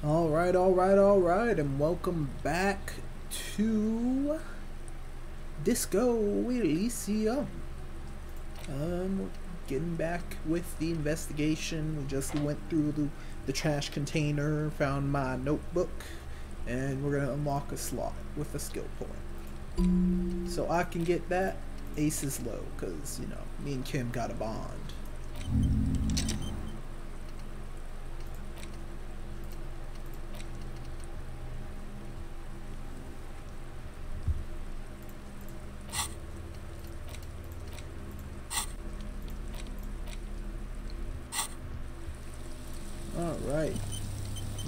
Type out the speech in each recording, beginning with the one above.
Alright, and welcome back to Disco Elysium. Getting back with the investigation. We just went through the trash container, found my notebook, and we're gonna unlock a slot with a skill point. So I can get that. Ace is low, because, you know, me and Kim got a bond. Alright,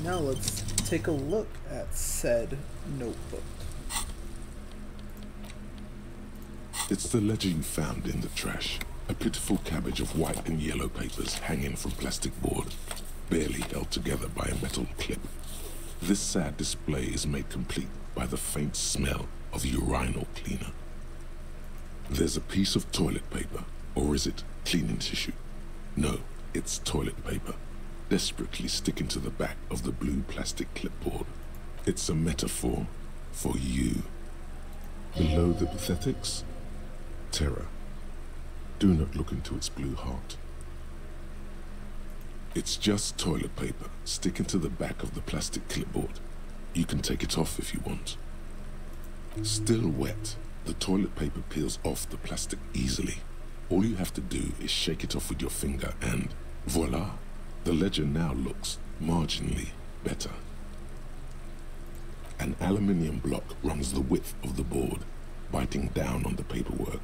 now let's take a look at said notebook. It's the ledger you found in the trash. A pitiful cabbage of white and yellow papers hanging from plastic board, barely held together by a metal clip. This sad display is made complete by the faint smell of urinal cleaner. There's a piece of toilet paper, or is it cleaning tissue? No, it's toilet paper, desperately sticking to the back of the blue plastic clipboard. It's a metaphor for you. Below the pathetics, terror. Do not look into its blue heart. It's just toilet paper sticking to the back of the plastic clipboard. You can take it off if you want. Still wet, the toilet paper peels off the plastic easily. All you have to do is shake it off with your finger and voila! The ledger now looks marginally better. An aluminium block runs the width of the board, biting down on the paperwork.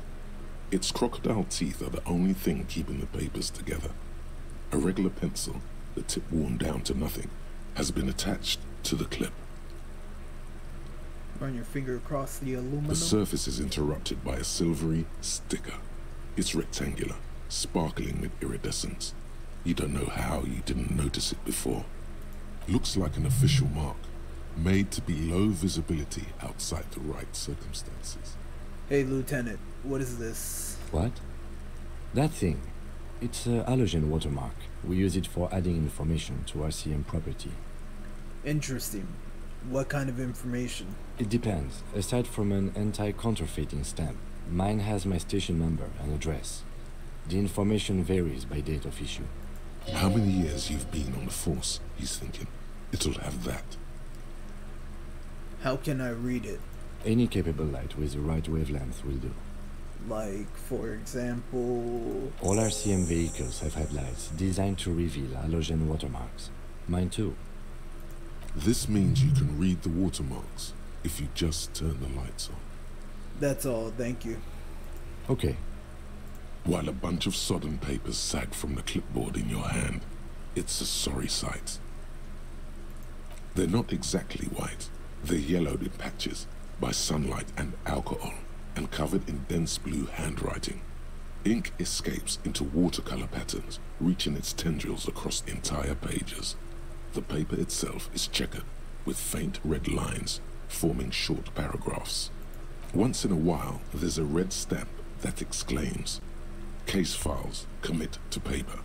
Its crocodile teeth are the only thing keeping the papers together. A regular pencil, the tip worn down to nothing, has been attached to the clip. Run your finger across the aluminum. The surface is interrupted by a silvery sticker. It's rectangular, sparkling with iridescence. You don't know how you didn't notice it before. Looks like an official mark, made to be low visibility outside the right circumstances. Hey, Lieutenant, what is this? What? That thing. It's a halogen watermark. We use it for adding information to RCM property. Interesting. What kind of information? It depends. Aside from an anti-counterfeiting stamp, mine has my station number and address. The information varies by date of issue. How many years you've been on the force, he's thinking. It'll have that. How can I read it? Any capable light with the right wavelength will do. Like, for example... All RCM vehicles have headlights designed to reveal halogen watermarks. Mine too. This means you can read the watermarks if you just turn the lights on. That's all, thank you. Okay. While a bunch of sodden papers sag from the clipboard in your hand, it's a sorry sight. They're not exactly white. They're yellowed in patches by sunlight and alcohol, and covered in dense blue handwriting. Ink escapes into watercolor patterns, reaching its tendrils across entire pages. The paper itself is checkered, with faint red lines, forming short paragraphs. Once in a while, there's a red stamp that exclaims, "Case files commit to paper."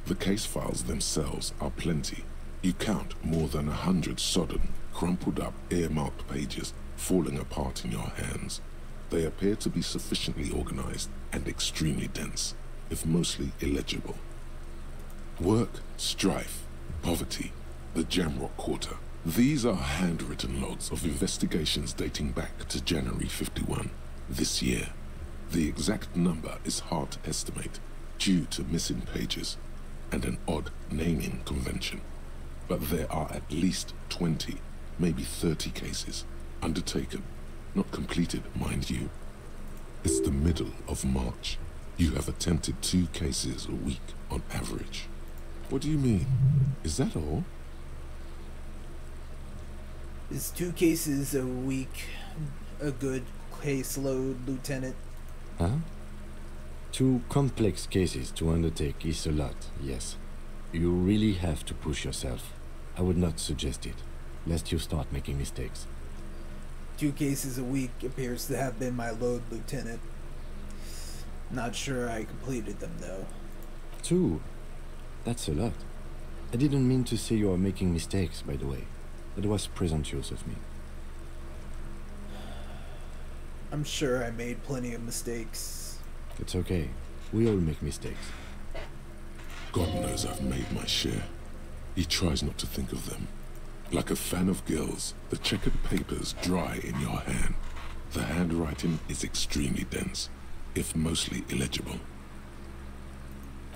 The case files themselves are plenty. You count more than 100 sodden, crumpled up, earmarked pages falling apart in your hands. They appear to be sufficiently organized and extremely dense, if mostly illegible. Work, strife, poverty, the Jamrock Quarter. These are handwritten logs of investigations dating back to January 51, this year. The exact number is hard to estimate due to missing pages and an odd naming convention. But there are at least 20, maybe 30 cases undertaken, not completed, mind you. It's the middle of March. You have attempted 2 cases a week on average. What do you mean? Is that all? Is 2 cases a week a good caseload, Lieutenant? Huh? 2 complex cases to undertake is a lot, yes. You really have to push yourself. I would not suggest it, lest you start making mistakes. 2 cases a week appears to have been my load, Lieutenant. Not sure I completed them, though. 2? That's a lot. I didn't mean to say you are making mistakes, by the way. That was presumptuous of me. I'm sure I made plenty of mistakes. It's okay. We all make mistakes. God knows I've made my share. He tries not to think of them. Like a fan of gills, the checkered papers dry in your hand. The handwriting is extremely dense, if mostly illegible.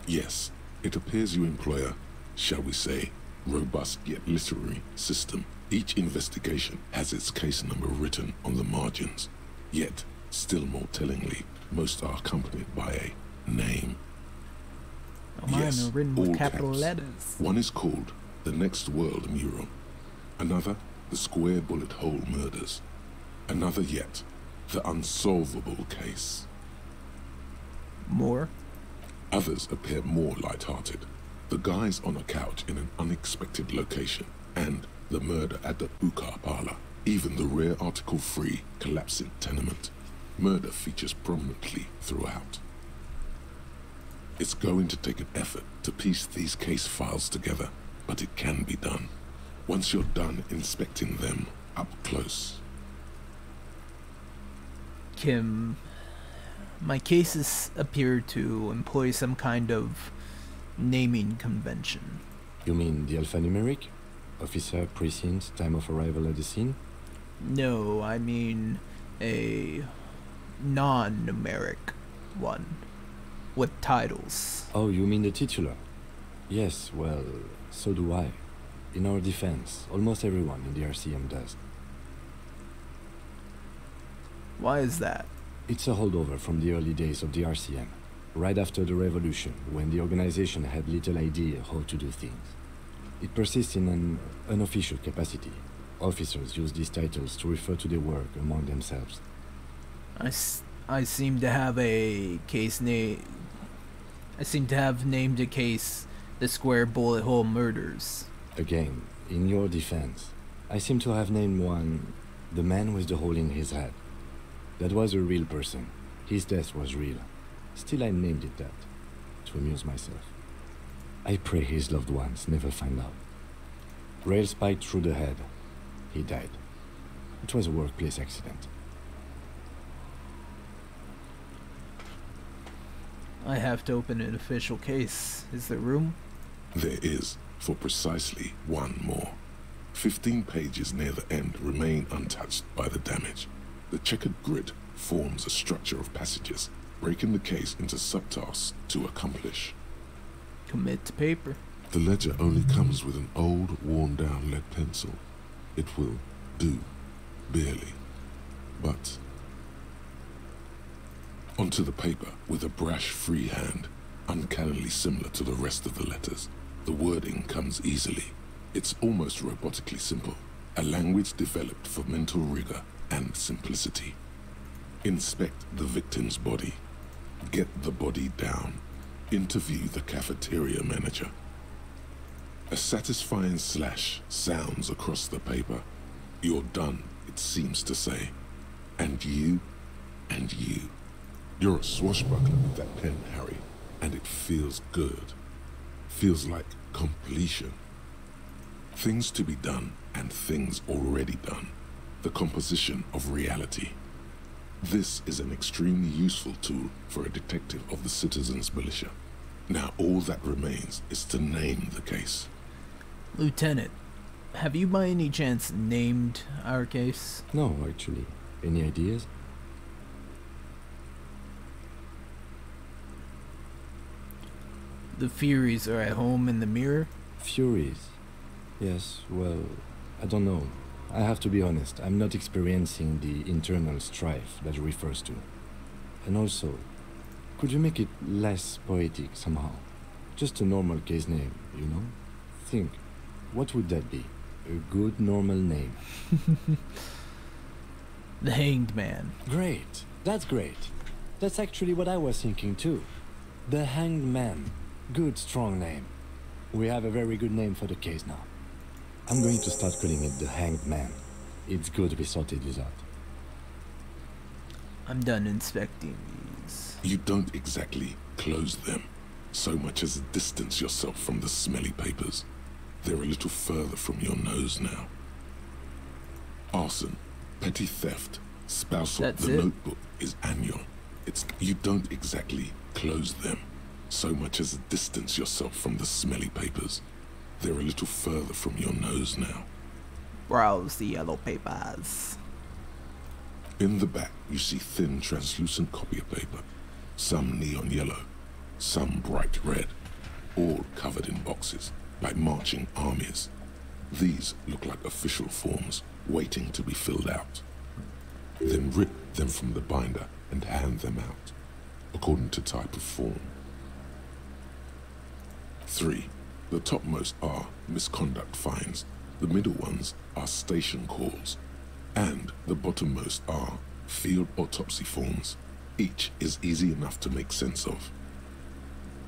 Yes, it appears you employ a, shall we say, robust yet literary system. Each investigation has its case number written on the margins. Yet, still more tellingly, most are accompanied by a name. Mine are written with capital caps. letters. One is called The Next World Mural. Another, The Square Bullet Hole Murders. Another yet, The Unsolvable Case. More? Others appear more light-hearted. The guys on a couch in an unexpected location, and the murder at the hookah parlor. Even the rare article-free collapsing tenement. Murder features prominently throughout. It's going to take an effort to piece these case files together, but it can be done. Once you're done inspecting them up close. Kim, my cases appear to employ some kind of naming convention. You mean the alphanumeric? Officer, precinct, time of arrival at the scene? No, I mean a non-numeric one with titles. Oh, you mean the titular? Yes, well, so do I. In our defense, almost everyone in the RCM does. Why is that? It's a holdover from the early days of the RCM, right after the revolution, when the organization had little idea how to do things. It persists in an unofficial capacity. Officers use these titles to refer to their work among themselves. I seem to have a case name. I seem to have named a case the Square Bullet Hole Murders. Again, in your defense, I seem to have named one the man with the hole in his head. That was a real person. His death was real. Still, I named it that, to amuse myself. I pray his loved ones never find out. Rail spiked through the head. He died. It was a workplace accident. I have to open an official case. Is there room? There is, for precisely one more. 15 pages near the end remain untouched by the damage. The checkered grid forms a structure of passages, breaking the case into subtasks to accomplish. Commit to paper. The ledger only comes with an old, worn-down lead pencil. It will do, barely. But onto the paper with a brash free hand, uncannily similar to the rest of the letters. The wording comes easily. It's almost robotically simple, a language developed for mental rigor and simplicity. Inspect the victim's body. Get the body down. Interview the cafeteria manager. A satisfying slash sounds across the paper. You're done, it seems to say. And you, and you. You're a swashbuckler with that pen, Harry, and it feels good. Feels like completion. Things to be done and things already done. The composition of reality. This is an extremely useful tool for a detective of the citizens' militia. Now all that remains is to name the case. Lieutenant, have you by any chance named our case? No, actually. Any ideas? The Furies are at home in the mirror? Furies? Yes, well, I don't know. I have to be honest, I'm not experiencing the internal strife that it refers to. And also, could you make it less poetic somehow? Just a normal case name, you know? Think, what would that be? A good normal name. The Hanged Man. Great, that's great. That's actually what I was thinking too. The Hanged Man. Good, strong name. We have a very good name for the case now. I'm going to start calling it the Hanged Man. It's good we sorted this out. I'm done inspecting these. You don't exactly close them, so much as distance yourself from the smelly papers. They're a little further from your nose now. Arson, petty theft, spousal. That's The it? notebook is annual. You don't exactly close them, so much as distance yourself from the smelly papers. They're a little further from your nose now. Browse the yellow papers. In the back, you see thin, translucent copier paper. Some neon yellow, some bright red, all covered in boxes, like marching armies. These look like official forms, waiting to be filled out. Then rip them from the binder and hand them out, according to type of form. 3. The topmost are misconduct fines, the middle ones are station calls, and the bottommost are field autopsy forms. Each is easy enough to make sense of.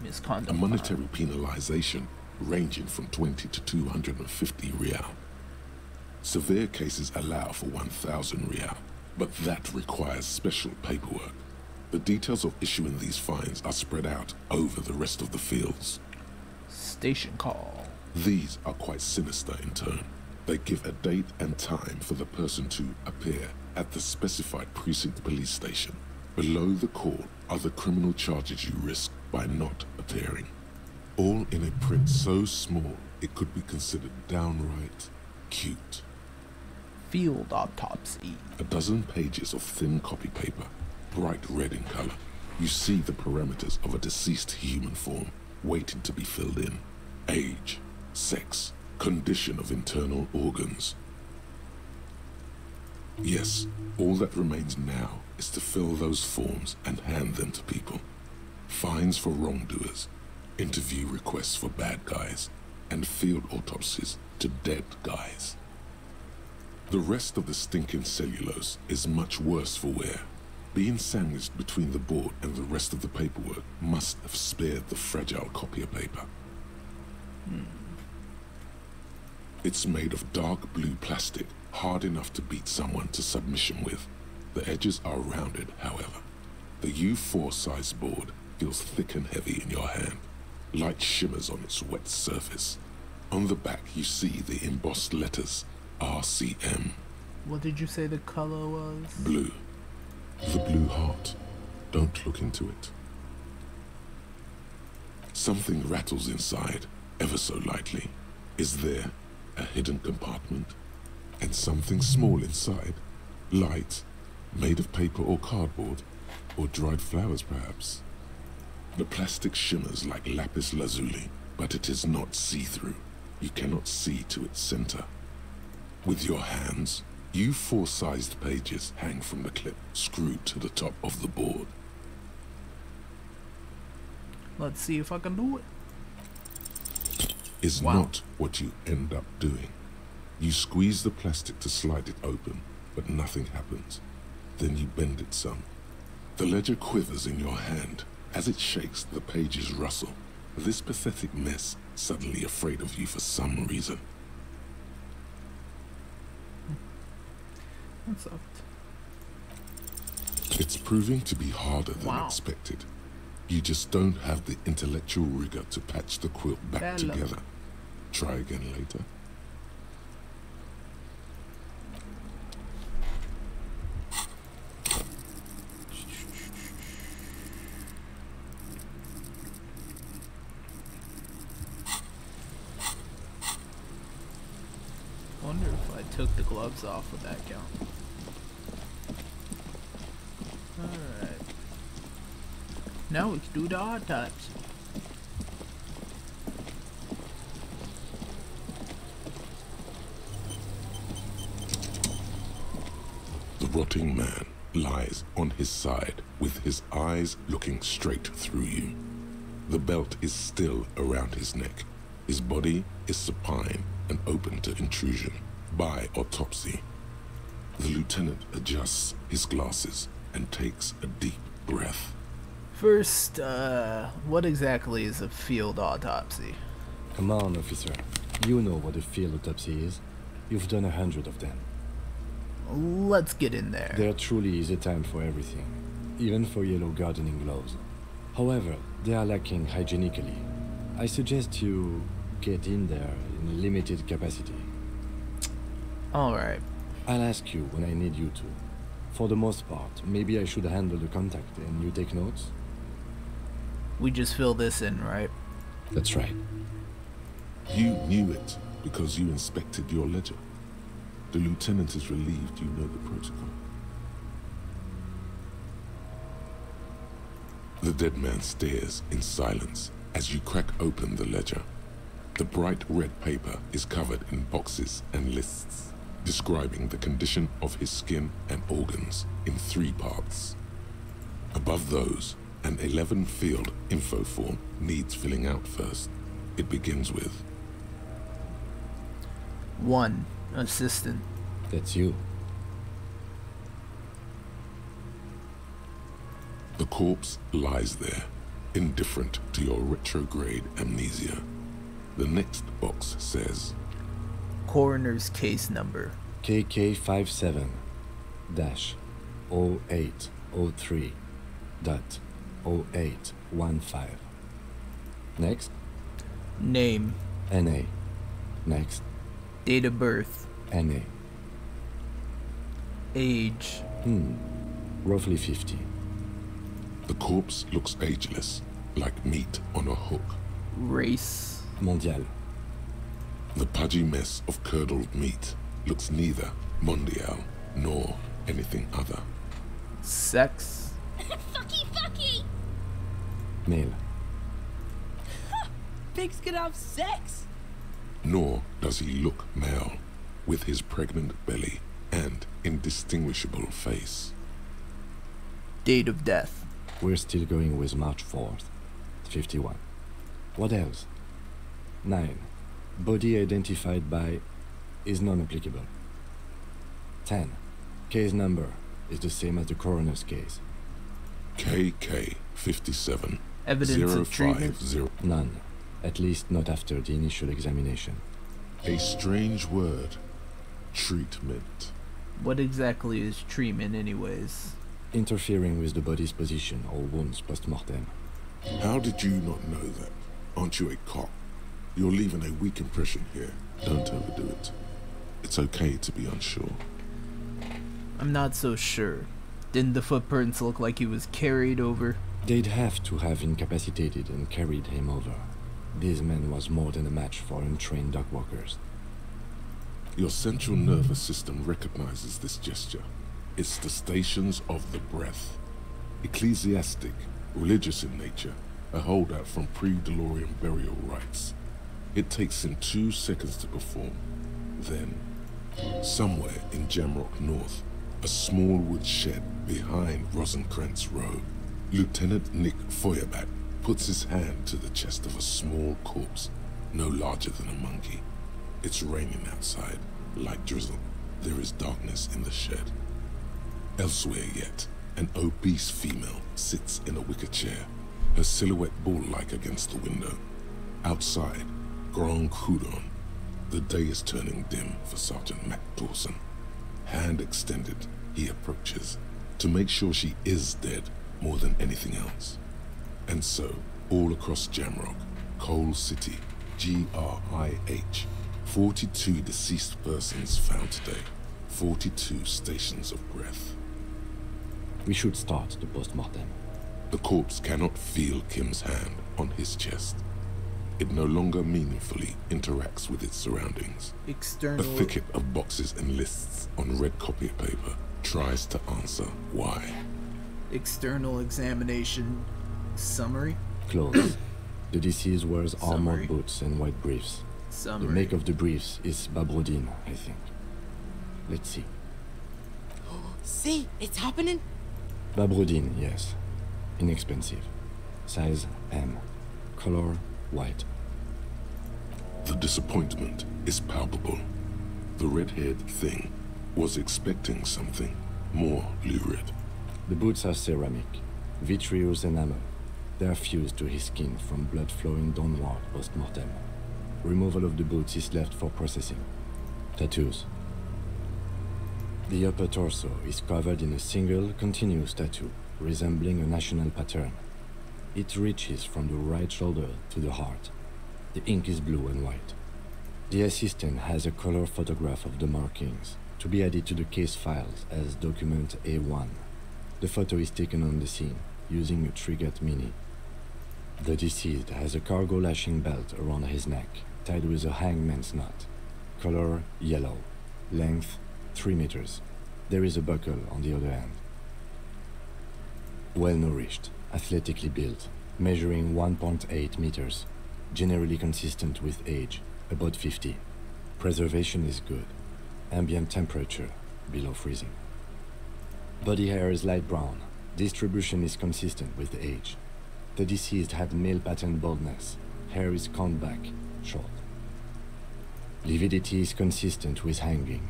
Misconduct. A monetary penalization ranging from 20 to 250 real. Severe cases allow for 1,000 real, but that requires special paperwork. The details of issuing these fines are spread out over the rest of the fields. Station call. These are quite sinister in tone. They give a date and time for the person to appear at the specified precinct police station. Below the call are the criminal charges you risk by not appearing. All in a print so small it could be considered downright cute. Field autopsy. A dozen pages of thin copy paper, bright red in color. You see the parameters of a deceased human form waiting to be filled in. Age, sex, condition of internal organs. Yes, all that remains now is to fill those forms and hand them to people. Fines for wrongdoers, interview requests for bad guys, and field autopsies to dead guys. The rest of the stinking cellulose is much worse for wear. Being sandwiched between the board and the rest of the paperwork must have spared the fragile copier paper. It's made of dark blue plastic, hard enough to beat someone to submission with. The edges are rounded, however. The U4 size board feels thick and heavy in your hand. Light shimmers on its wet surface. On the back you see the embossed letters, RCM. What did you say the color was? Blue. The blue heart. Don't look into it. Something rattles inside, ever so lightly. Is there a hidden compartment? And something small inside? Light, made of paper or cardboard, or dried flowers perhaps? The plastic shimmers like lapis lazuli, but it is not see-through. You cannot see to its center. With your hands, U4-sized pages hang from the clip, screwed to the top of the board. Let's see if I can do it. Is Wow. not what you end up doing. You squeeze the plastic to slide it open, but nothing happens. Then you bend it some. The ledger quivers in your hand. As it shakes, the pages rustle. This pathetic mess suddenly afraid of you for some reason. That sucked. It's proving to be harder than Wow. expected. You just don't have the intellectual rigor to patch the quilt back Hello. together. Try again later. Wonder if I took the gloves off, would that count? Alright. Now we can do the autopsy. The rotting man lies on his side with his eyes looking straight through you. The belt is still around his neck. His body is supine and open to intrusion by autopsy. The lieutenant adjusts his glasses and takes a deep breath. First, what exactly is a field autopsy? Come on, officer. You know what a field autopsy is. You've done 100 of them. Let's get in there. There truly is a time for everything, even for yellow gardening gloves. However, they are lacking hygienically. I suggest you get in there in limited capacity. Alright. I'll ask you when I need you to. For the most part, maybe I should handle the contact and you take notes? We just fill this in, right? That's right. You knew it because you inspected your ledger. The lieutenant is relieved you know the protocol. The dead man stares in silence as you crack open the ledger. The bright red paper is covered in boxes and lists, describing the condition of his skin and organs in 3 parts. Above those, an 11-field info form needs filling out first. It begins with 1. Assistant. That's you. the corpse lies there, indifferent to your retrograde amnesia. The next box says, Coroner's case number. KK57-0803.0815. Next. Name. NA. Next. Date of birth. NA. Age. Roughly 50. the corpse looks ageless, like meat on a hook. Race. Mondial. The pudgy mess of curdled meat looks neither mondial nor anything other. Sex. Fucky! Male. Pigs can have sex? Nor does he look male, with his pregnant belly and indistinguishable face. Date of death. We're still going with March 4th. 51. What else? 9. Body identified by is non-applicable. 10. Case number is the same as the coroner's case. KK 57 Evidence of treatment. 050. None. At least not after the initial examination. A strange word. Treatment. What exactly is treatment anyways? Interfering with the body's position or wounds post-mortem. How did you not know that? Aren't you a cop? You're leaving a weak impression here. Don't overdo it. It's okay to be unsure. I'm not so sure. Didn't the footprints look like he was carried over? They'd have to have incapacitated and carried him over. This man was more than a match for untrained dog walkers. Your central nervous system recognizes this gesture. It's the stations of the breath. Ecclesiastic, religious in nature, a holdout from pre-DeLorean burial rites. It takes him 2 seconds to perform. Then, somewhere in Jamrock North, a small wood shed behind Rosencrantz Road, Lieutenant Nick Feuerbach puts his hand to the chest of a small corpse, no larger than a monkey. It's raining outside, light drizzle. There is darkness in the shed. Elsewhere yet, an obese female sits in a wicker chair, her silhouette bull-like against the window. Outside, Grand Coudon. The day is turning dim for Sergeant Mac Dawson. Hand extended, he approaches, to make sure she is dead more than anything else. And so, all across Jamrock, Coal City, GRIH, 42 deceased persons found today, 42 stations of breath. We should start the post-mortem. The corpse cannot feel Kim's hand on his chest. It no longer meaningfully interacts with its surroundings. A External. thicket of boxes and lists on red copy paper tries to answer why. External examination summary. Close. The deceased wears Summary. armored boots and white briefs. The Summary. make of the briefs is Babrodine, I think. Let's see. See, it's happening. Babrodine, yes. Inexpensive. Size M. Color white. The disappointment is palpable. The red-haired thing was expecting something more lurid. The boots are ceramic, vitreous enamel. They are fused to his skin from blood flowing downward post-mortem. Removal of the boots is left for processing. Tattoos. The upper torso is covered in a single, continuous tattoo, resembling a national pattern. It reaches from the right shoulder to the heart. The ink is blue and white. The assistant has a color photograph of the markings to be added to the case files as document A1. The photo is taken on the scene using a Trigat Mini. The deceased has a cargo lashing belt around his neck, tied with a hangman's knot. Color yellow. Length 3 meters. There is a buckle on the other end. Well-nourished, athletically built, measuring 1.8 meters. Generally consistent with age, about 50. Preservation is good. Ambient temperature, below freezing. Body hair is light brown. Distribution is consistent with age. The deceased had male pattern baldness. Hair is combed back, short. Lividity is consistent with hanging.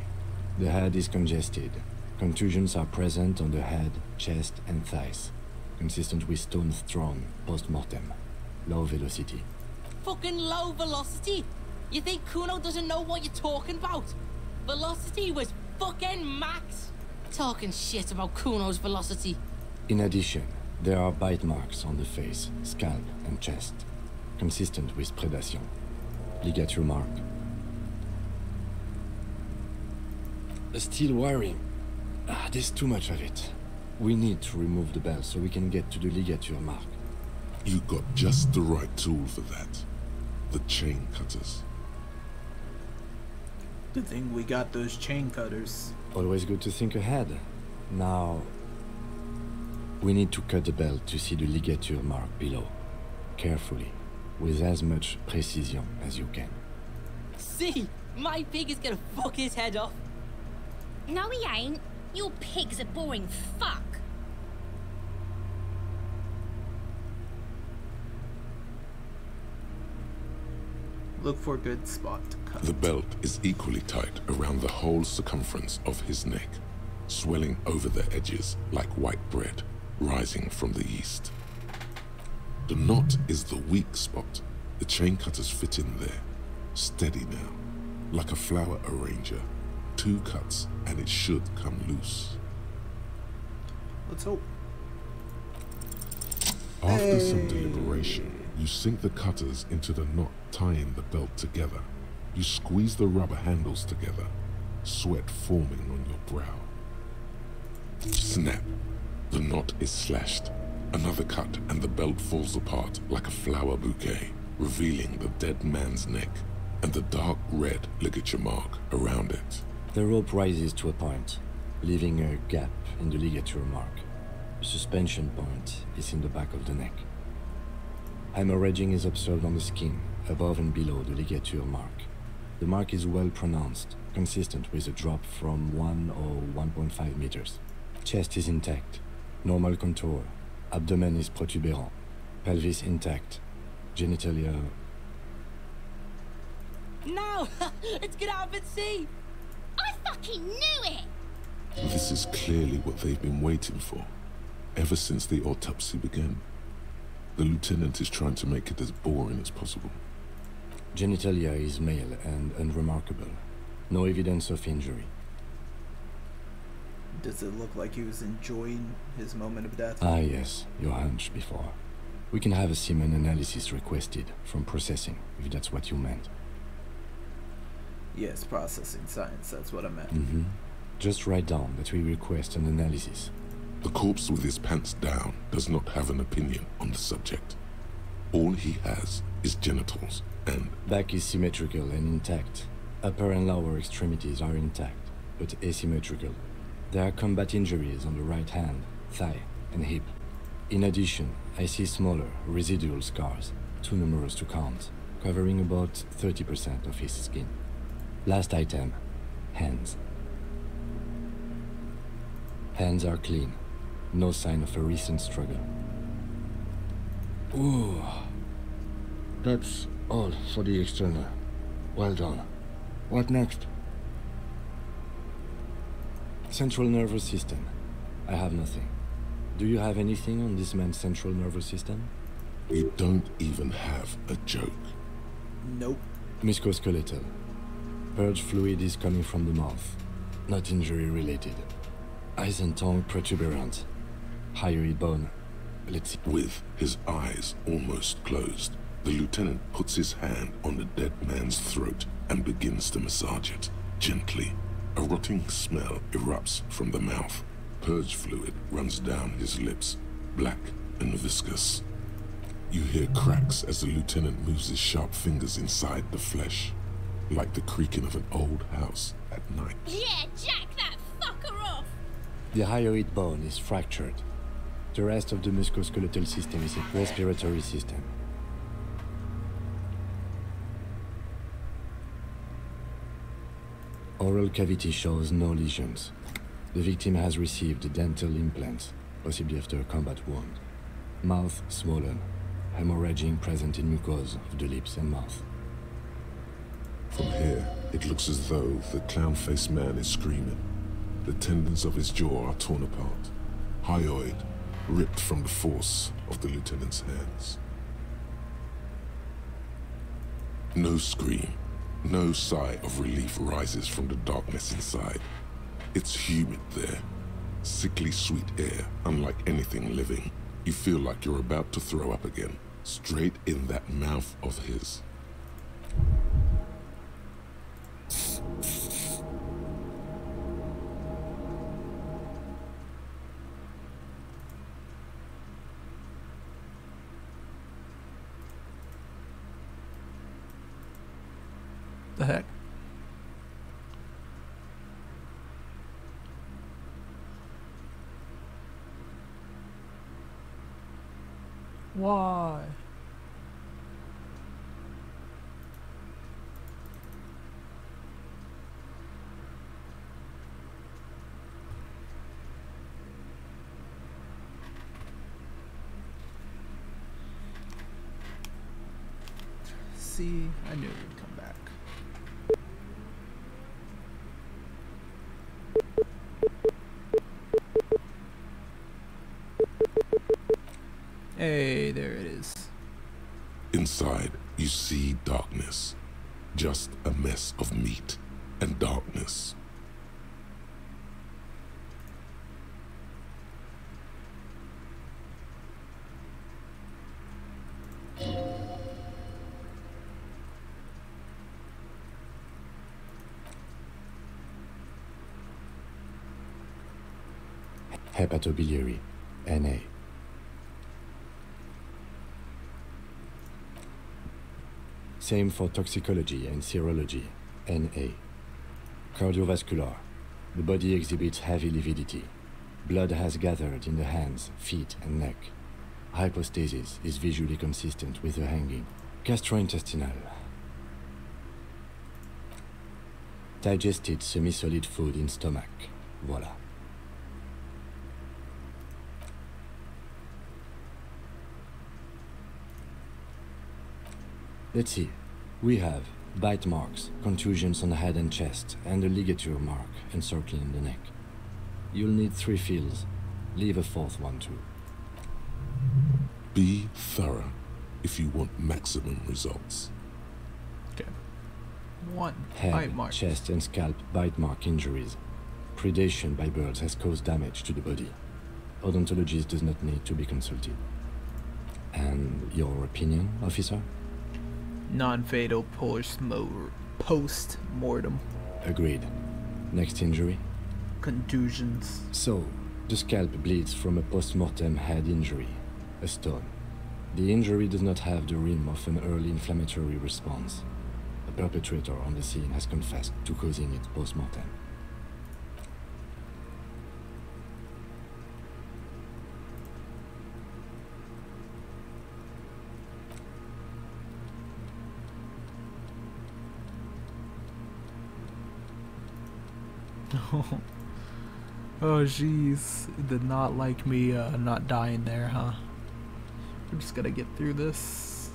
The head is congested. Contusions are present on the head, chest, and thighs. Consistent with stones thrown post-mortem. Low velocity. Fucking low velocity? You think Kuno doesn't know what you're talking about? Velocity was fucking max. Talking shit about Kuno's velocity. In addition, there are bite marks on the face, scalp, and chest. Consistent with predation. Ligature mark. Steel wiring. There's too much of it. We need to remove the belt so we can get to the ligature mark. You got just the right tool for that. The chain cutters. Good thing we got those chain cutters. Always good to think ahead. Now, we need to cut the belt to see the ligature mark below. Carefully, with as much precision as you can. See, my pig is gonna fuck his head off. No, he ain't. Your pig's a boring fuck. Look for a good spot to cut. The belt is equally tight around the whole circumference of his neck, swelling over the edges like white bread rising from the yeast. The knot is the weak spot. The chain cutters fit in there, steady now, like a flower arranger. 2 cuts and it should come loose. Let's hope. After some deliberation, you sink the cutters into the knot tying the belt together. You squeeze the rubber handles together, sweat forming on your brow. Snap! The knot is slashed. Another cut and the belt falls apart like a flower bouquet, revealing the dead man's neck and the dark red ligature mark around it. The rope rises to a point, leaving a gap in the ligature mark. The suspension point is in the back of the neck. Hemorrhaging is observed on the skin, above and below the ligature mark. The mark is well pronounced, consistent with a drop from 1 or 1.5 meters. Chest is intact, normal contour. Abdomen is protuberant, pelvis intact, genitalia... No! It's gonna happen, see! I fucking knew it! This is clearly what they've been waiting for, ever since the autopsy began. The lieutenant is trying to make it as boring as possible. Genitalia is male and unremarkable. No evidence of injury. Does it look like he was enjoying his moment of death? Ah yes, your hunch before. We can have a semen analysis requested from processing, if that's what you meant. Yes, processing science, that's what I meant. Mm-hmm. Just write down that we request an analysis. The corpse with his pants down does not have an opinion on the subject. All he has is genitals and... Back is symmetrical and intact. Upper and lower extremities are intact, but asymmetrical. There are combat injuries on the right hand, thigh, and hip. In addition, I see smaller, residual scars, too numerous to count, covering about 30% of his skin. Last item, hands. Hands are clean. No sign of a recent struggle. Ooh. That's all for the external. Well done. What next? Central nervous system. I have nothing. Do you have anything on this man's central nervous system? You don't even have a joke. Nope. Musculoskeletal. Purge fluid is coming from the mouth. Not injury related. Eyes and tongue protuberant. Hyoid bone. Let's see. With his eyes almost closed, The lieutenant puts his hand on the dead man's throat and begins to massage it, gently. A rotting smell erupts from the mouth. Purge fluid runs down his lips, black and viscous. You hear cracks as the lieutenant moves his sharp fingers inside the flesh, like the creaking of an old house at night. Yeah, jack that fucker off! The hyoid bone is fractured. The rest of the musculoskeletal system is a respiratory system. Oral cavity shows no lesions. The victim has received dental implants, possibly after a combat wound. Mouth swollen, hemorrhaging present in mucosa of the lips and mouth. From here, it looks as though the clown-faced man is screaming. The tendons of his jaw are torn apart. Hyoid ripped from the force of the lieutenant's hands. No scream, no sigh of relief rises from the darkness inside. It's humid there. Sickly sweet air, unlike anything living. You feel like you're about to throw up again, straight in that mouth of his. The heck? Why? See, I knew it would come back. Hey, there it is. Inside, you see darkness. Just a mess of meat and darkness. Hepatobiliary, NA. Same for toxicology and serology, NA. Cardiovascular. The body exhibits heavy lividity. Blood has gathered in the hands, feet, and neck. Hypostasis is visually consistent with the hanging. Gastrointestinal. Digested semi-solid food in stomach. Voila. Let's see. We have bite marks, contusions on the head and chest, and a ligature mark encircling the neck. You'll need 3 fills. Leave a 4th one too. Be thorough if you want maximum results. Okay. 1. Head, Bite mark. chest, and scalp bite mark injuries. Predation by birds has caused damage to the body. Odontologist does not need to be consulted. And your opinion, officer? Non-fatal post-mortem. Agreed. Next injury? Contusions. So, the scalp bleeds from a post-mortem head injury, a stone. The injury does not have the rim of an early inflammatory response. The perpetrator on the scene has confessed to causing it post-mortem. Oh jeez, did not like me not dying there, huh? We're just gonna get through this.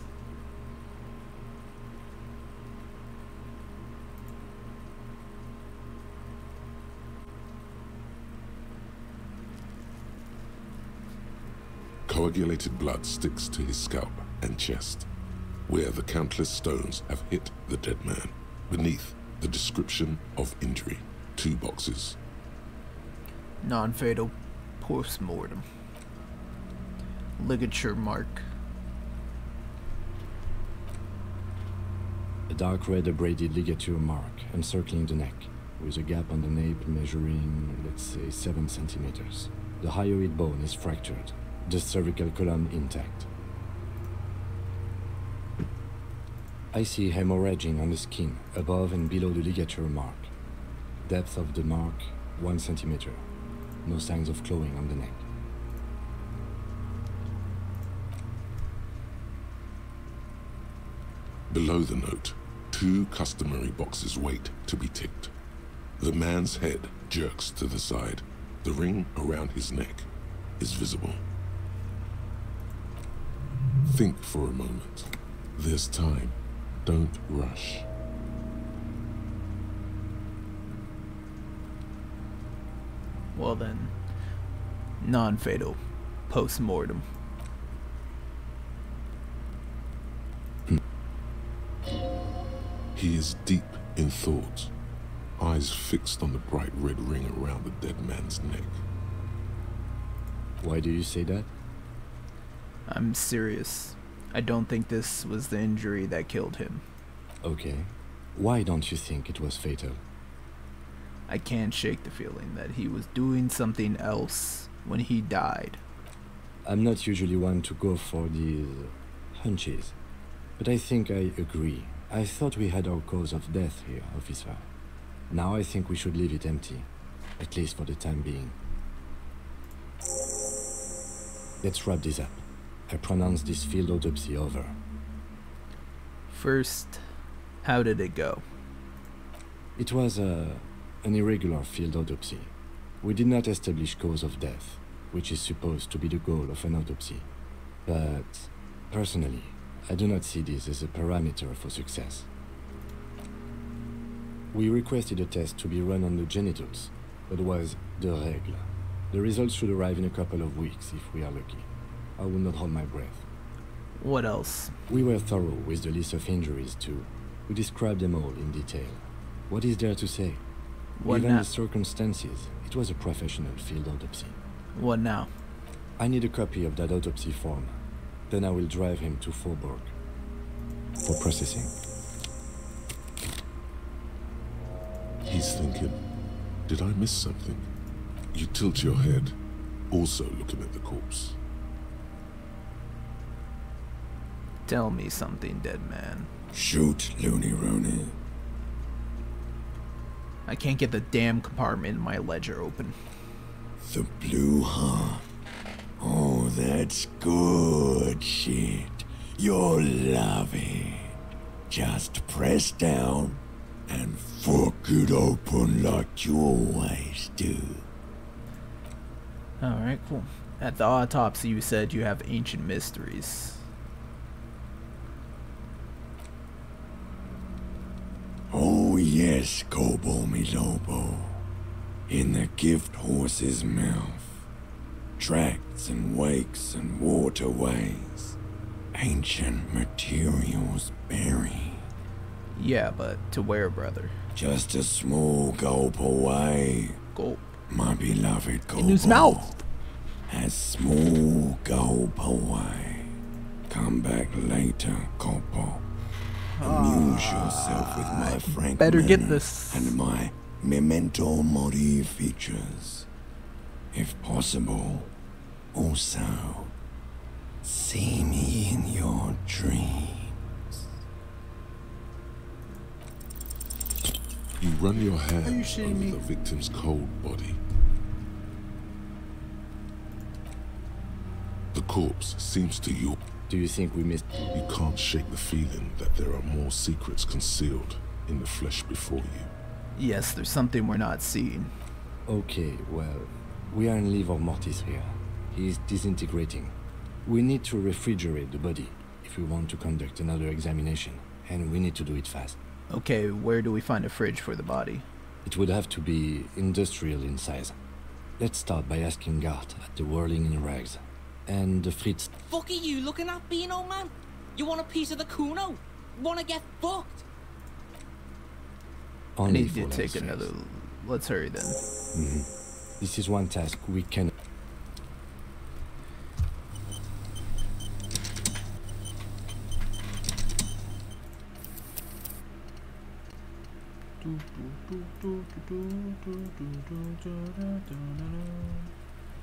Coagulated blood sticks to his scalp and chest, where the countless stones have hit the dead man. Beneath, the description of injury. 2 boxes. Non-fatal post-mortem. Ligature mark. A dark red abraded ligature mark encircling the neck, with a gap on the nape measuring, let's say, 7 centimeters. The hyoid bone is fractured, the cervical column intact. I see hemorrhaging on the skin, above and below the ligature mark. Depth of the mark, 1 centimeter. No signs of clawing on the neck. Below the note, 2 customary boxes wait to be ticked. The man's head jerks to the side. The ring around his neck is visible. Think for a moment. There's time. Don't rush. Well then, non-fatal, post-mortem. He is deep in thought, eyes fixed on the bright red ring around the dead man's neck. Why do you say that? I'm serious. I don't think this was the injury that killed him. Okay. Why don't you think it was fatal? I can't shake the feeling that he was doing something else when he died. I'm not usually one to go for these hunches, but I think I agree. I thought we had our cause of death here, officer. Now I think we should leave it empty, at least for the time being. Let's wrap this up. I pronounce this field autopsy over. First, how did it go? It was an irregular field autopsy. We did not establish cause of death, which is supposed to be the goal of an autopsy. But, personally, I do not see this as a parameter for success. We requested a test to be run on the genitals, but it was de règle. The results should arrive in a couple of weeks if we are lucky. I will not hold my breath. What else? We were thorough with the list of injuries too. We described them all in detail. What is there to say? What Given now? the circumstances, it was a professional field autopsy. What now? I need a copy of that autopsy form. Then I will drive him to Faubourg for processing. He's thinking, did I miss something? You tilt your head, also looking at the corpse. Tell me something, dead man. Shoot, Looney Rooney. I can't get the damn compartment in my ledger open. The blue, huh? Oh, that's good shit. You'll love it. Just press down and fuck it open like you always do. Alright, cool. At the autopsy, you said you have ancient mysteries. Oh yes, Kobo mi Lobo. In the gift horse's mouth. Tracts and wakes and waterways. Ancient materials buried. Yeah, but to where, brother? Just a small gulp away. Gulp. My beloved Kobo. In his mouth! A small gulp away. Come back later, Kobo. Amuse yourself with my frank better get manner this. and my memento mori features. If possible, also, see me in your dreams. You run your hand Are you shitting over me? the victim's cold body. The corpse seems to you. Do you think we missed? You can't shake the feeling that there are more secrets concealed in the flesh before you. Yes, there's something we're not seeing. Okay, well, we are in livor mortis here. He is disintegrating. We need to refrigerate the body if we want to conduct another examination, and we need to do it fast. Okay, where do we find a fridge for the body? It would have to be industrial in size. Let's start by asking Gart at the Whirling in Rags. And the Fritz. Fuck are you looking at, Beano, man? You want a piece of the Kuno? Wanna get fucked? I Only need for to take less another... Let's hurry then. This is one task we can.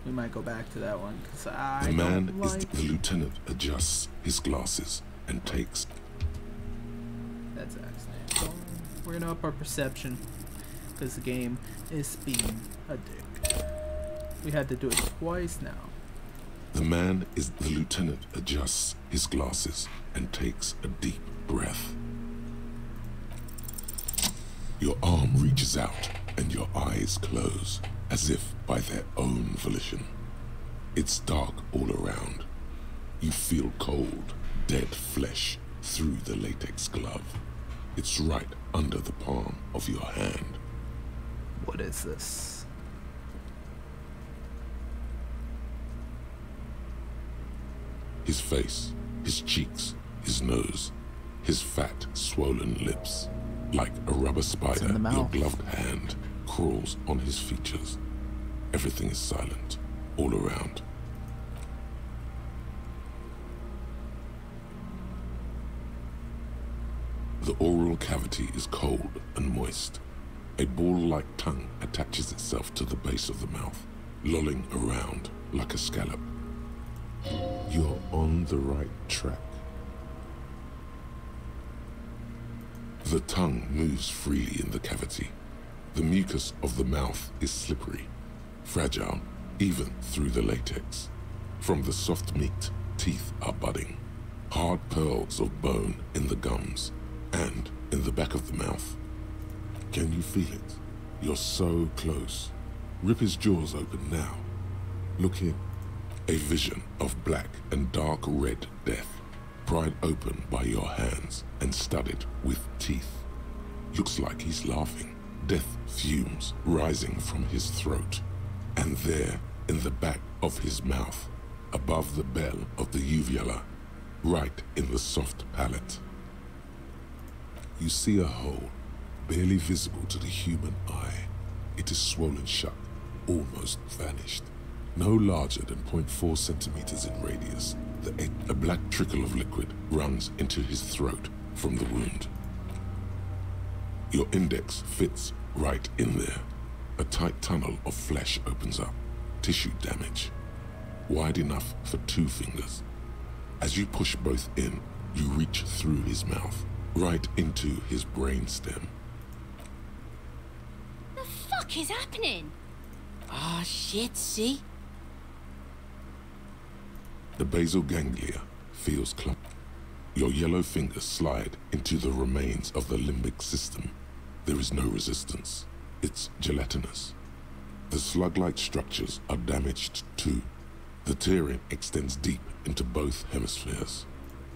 We might go back to that one because The man the lieutenant adjusts his glasses and takes. That's excellent. So we're gonna up our perception because the game is being a dick. We had to do it twice now. The lieutenant adjusts his glasses and takes a deep breath. Your arm reaches out and your eyes close, as if by their own volition. It's dark all around. You feel cold, dead flesh through the latex glove. It's right under the palm of your hand. What is this? His face, his cheeks, his nose, his fat, swollen lips. Like a rubber spider, your gloved hand crawls on his features. Everything is silent, all around. The oral cavity is cold and moist. A ball-like tongue attaches itself to the base of the mouth, lolling around like a scallop. You're on the right track. The tongue moves freely in the cavity. The mucus of the mouth is slippery, fragile, even through the latex. From the soft meat, teeth are budding. Hard pearls of bone in the gums and in the back of the mouth. Can you feel it? You're so close. Rip his jaws open now. Look in. A vision of black and dark red death, pried open by your hands and studded with teeth. Looks like he's laughing. Death fumes rising from his throat. And there, in the back of his mouth, above the bell of the uvula, right in the soft palate, you see a hole, barely visible to the human eye. It is swollen shut, almost vanished. No larger than 0.4 centimeters in radius, a black trickle of liquid runs into his throat from the wound. Your index fits right in there. A tight tunnel of flesh opens up, tissue damage, wide enough for 2 fingers. As you push both in, you reach through his mouth, right into his brainstem. The fuck is happening? Ah, shit, see? The basal ganglia feels clumped. Your yellow fingers slide into the remains of the limbic system. There is no resistance. It's gelatinous. The slug-like structures are damaged too. The tearing extends deep into both hemispheres.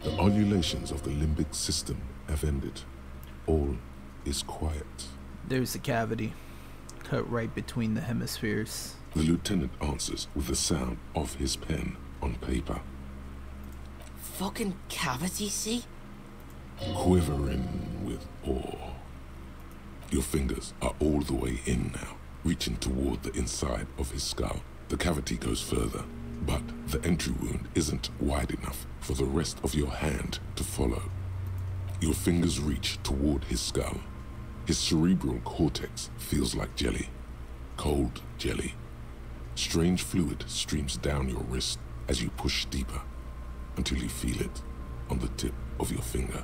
The ululations of the limbic system have ended. All is quiet. There's a cavity, cut right between the hemispheres. The lieutenant answers with the sound of his pen on paper. Fucking cavity, see? Quivering with awe. Your fingers are all the way in now, reaching toward the inside of his skull. The cavity goes further, but the entry wound isn't wide enough for the rest of your hand to follow. Your fingers reach toward his skull. His cerebral cortex feels like jelly, cold jelly. Strange fluid streams down your wrist as you push deeper, until you feel it on the tip of your finger.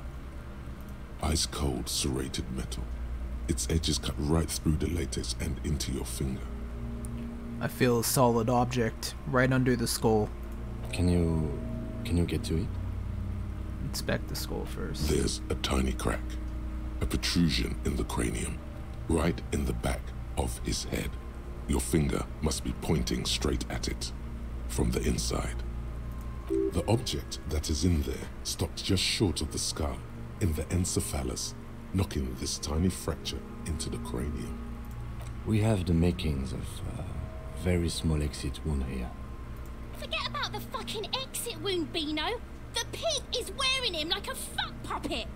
Ice-cold serrated metal. Its edges cut right through the latex and into your finger. I feel a solid object right under the skull. Can you get to it? Inspect the skull first. There's a tiny crack, a protrusion in the cranium, right in the back of his head. Your finger must be pointing straight at it, from the inside. The object that is in there stops just short of the skull, in the encephalus, knocking this tiny fracture into the cranium. We have the makings of a very small exit wound here. Forget about the fucking exit wound, Beano. The pig is wearing him like a fuck puppet.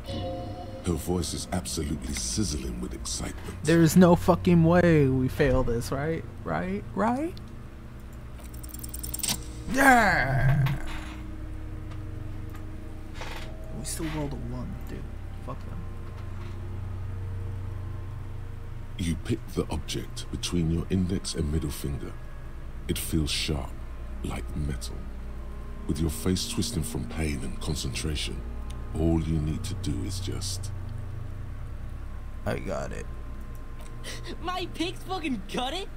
Her voice is absolutely sizzling with excitement. There's no fucking way we fail this, right? Right? Yeah! We still rolled a 1, dude. Fuck them. You pick the object between your index and middle finger. It feels sharp, like metal. With your face twisting from pain and concentration, all you need to do is just... I got it. My pig's fucking got it.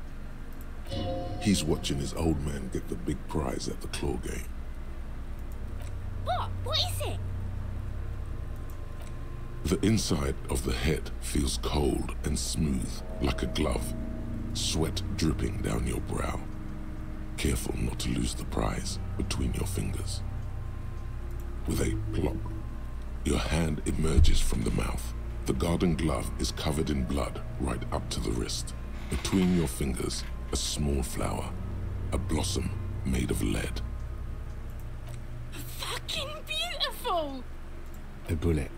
He's watching his old man get the big prize at the claw game. What? What is it? The inside of the head feels cold and smooth, like a glove. Sweat dripping down your brow. Careful not to lose the prize between your fingers. With a plop, your hand emerges from the mouth. The garden glove is covered in blood right up to the wrist. Between your fingers, a small flower, a blossom made of lead. Fucking beautiful! A bullet.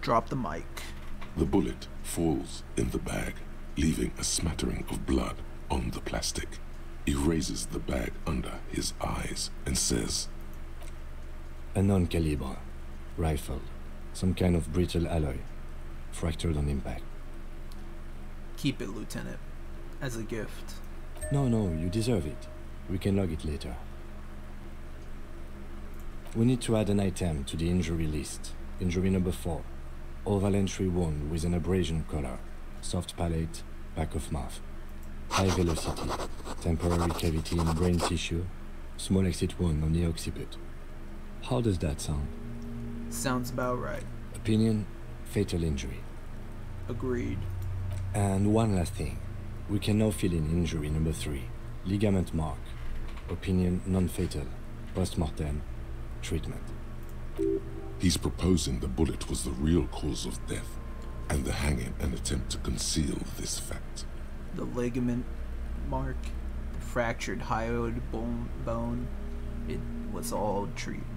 Drop the mic. The bullet falls in the bag, leaving a smattering of blood on the plastic. He raises the bag under his eyes and says, A non-caliber. Rifle. Some kind of brittle alloy. Fractured on impact. Keep it, Lieutenant. As a gift. No, you deserve it. We can log it later. We need to add an item to the injury list. Injury number 4. Oval entry wound with an abrasion color. Soft palate, back of mouth. High velocity. Temporary cavity in brain tissue. Small exit wound on the occiput. How does that sound? Sounds about right. Opinion, fatal injury. Agreed. And one last thing. We can now fill in injury number 3. Ligament mark. Opinion, non-fatal. Post-mortem. Treatment. he's proposing the bullet was the real cause of death, and the hanging an attempt to conceal this fact. The ligament mark, the fractured hyoid bone, it was all treatment.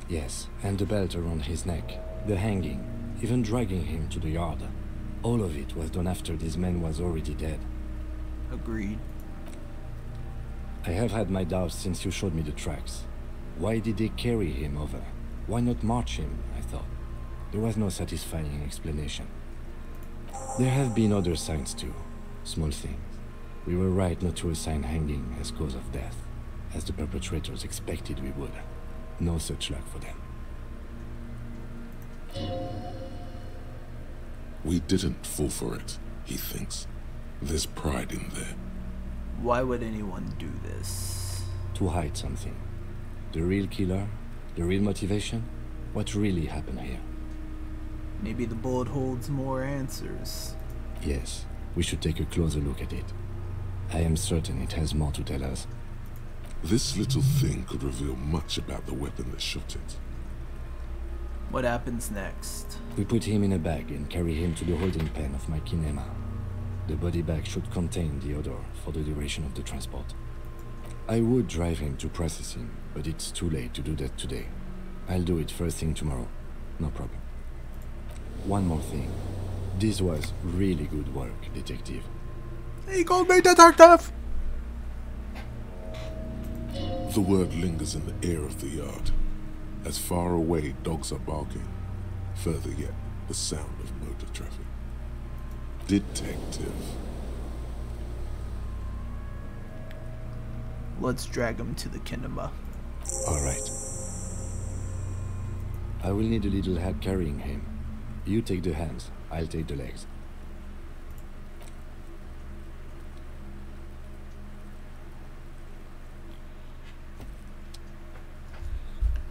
Yes, and the belt around his neck, the hanging, even dragging him to the yard. All of it was done after this man was already dead. Agreed. I have had my doubts since you showed me the tracks. Why did they carry him over? Why not march him, I thought. There was no satisfying explanation. There have been other signs too. Small things. We were right not to assign hanging as cause of death, as the perpetrators expected we would. No such luck for them. We didn't fall for it, he thinks. There's pride in there. Why would anyone do this? To hide something. The real killer? The real motivation? What really happened here? Maybe the bullet holds more answers. Yes, we should take a closer look at it. I am certain it has more to tell us. This little thing could reveal much about the weapon that shot it. What happens next? We put him in a bag and carry him to the holding pen of my kinema. The body bag should contain the odor for the duration of the transport. I would drive him to processing, but it's too late to do that today. I'll do it first thing tomorrow. No problem. One more thing. This was really good work, detective. He called me detective! The word lingers in the air of the yard. As far away dogs are barking, further yet the sound of motor traffic. Detective. Let's drag him to the kinema. Alright. I will need a little help carrying him. You take the hands, I'll take the legs.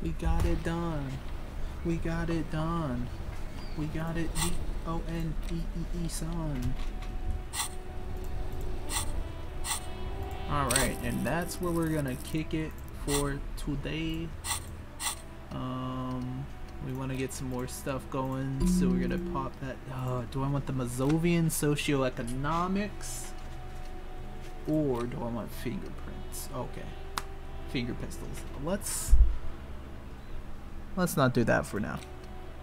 We got it done. We got it done. We got it D-O-N-E-E-E son. Alright, and that's where we're gonna kick it for today. We want to get some more stuff going, so we're gonna pop that. Do I want the Mazovian socioeconomics? Or do I want fingerprints? Okay. Finger pistols. Let's not do that for now.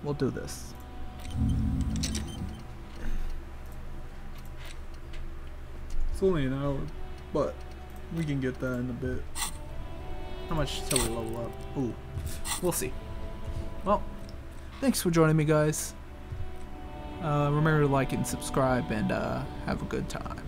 We'll do this. It's only an hour, but we can get that in a bit. How much till we level up? Ooh, we'll see. Well, thanks for joining me, guys. Remember to like and subscribe, and have a good time.